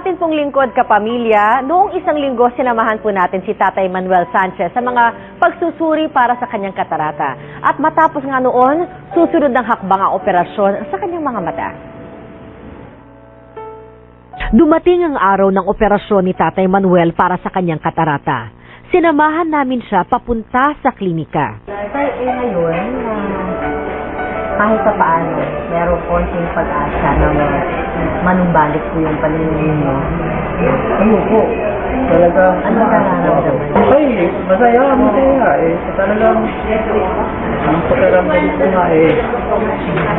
atin pong lingkod kapamilya, noong isang linggo sinamahan po natin si Tatay Manuel Sanchez sa mga pagsusuri para sa kanyang katarata. At matapos nga noon, susunod ng hakbang ang operasyon sa kanyang mga mata. Dumating ang araw ng operasyon ni Tatay Manuel para sa kanyang katarata. Sinamahan namin siya papunta sa klinika. Ngayon, kahit pa paano, merong konting pag-asa na manumbalik po yung paningin mo. Ano po? Talagang... Ano nararamdaman? Ay, masaya. Talagang... Ang pakiramdam ko nga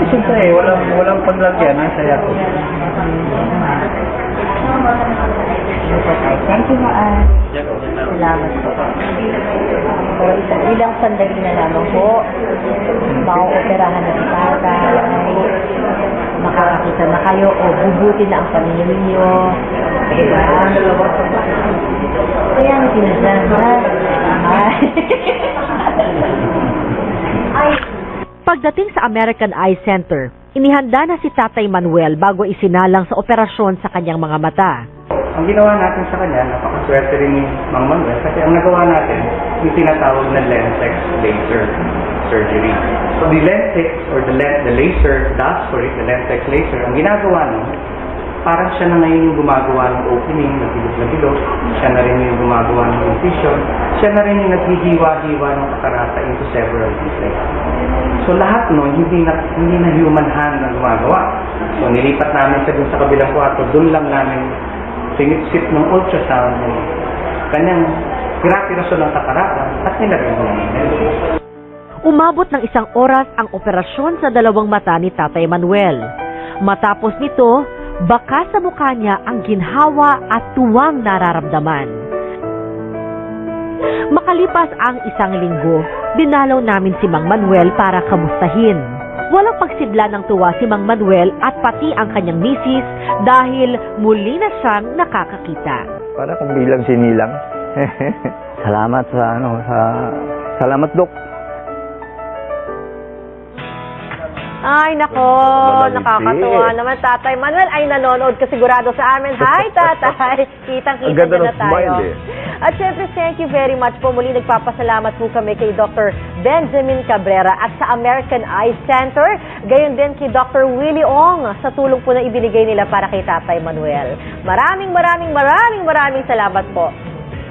siyempre walang paglagyan. Ang saya ko. Thank you, Maan. Salamat po. So, ilang sandali na lamang po, mauoperahan na si Tatay, makakakita na kayo o bubuti na ang paningin ninyo. Diba? Kaya na pinagdan, ha? Ay. Pagdating sa American Eye Center, inihanda na si Tatay Manuel bago isinalang sa operasyon sa kanyang mga mata. Ang ginawa natin sa kanya, napakaswerte rin ni Mang Manuel kasi ang nagawa natin yung tinatawag na Lentex laser surgery. So the Lentex or the laser, the Lentex laser, ang ginagawa nun, parang siya na ngayon yung gumagawa ng opening, ng bilog na bilog, siya na rin yung gumagawa ng incision, siya na rin yung naghihiwa-hiwa ng katarata into several pieces. So lahat nun, hindi na human hand na gumagawa. So nilipat namin siya dun sa kabilang kwarto, dun lang namin sinip-sip ng ultrasound ng kanyang pirapirasyon ng katarata at nilagay mo namin. Umabot ng 1 oras ang operasyon sa dalawang mata ni Tatay Manuel. Matapos nito, baka sa mukha niya ang ginhawa at tuwang nararamdaman. Makalipas ang 1 linggo, dinalaw namin si Mang Manuel para kamustahin. Walang pagsidla ng tuwa si Mang Manuel at pati ang kanyang misis dahil muli na siyang nakakakita. Para kung bilang sinilang. Salamat salamat, Dok. Ay, nako, nakakatuwa naman. Tatay Manuel ay nanonood ka sigurado sa amin. Hi, Tatay! Kitang-kita na tayo. At syempre, thank you very much po. Muli nagpapasalamat po kami kay Dr. Benjamin Cabrera at sa American Eye Center. Gayon din kay Dr. Willie Ong sa tulong po na ibinigay nila para kay Tatay Manuel. Maraming salamat po.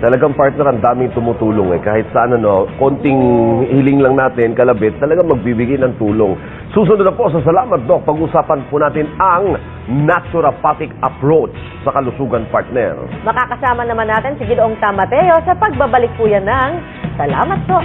Talagang partner, ang daming tumutulong kahit saan konting hiling lang natin, kalabit, talagang magbibigay ng tulong. Susunod na po sa Salamat Doc, pag-usapan po natin ang naturopathic approach sa kalusugan, partner. Makakasama naman natin si Gideong Tamateo sa pagbabalik po yan ng Salamat Doc.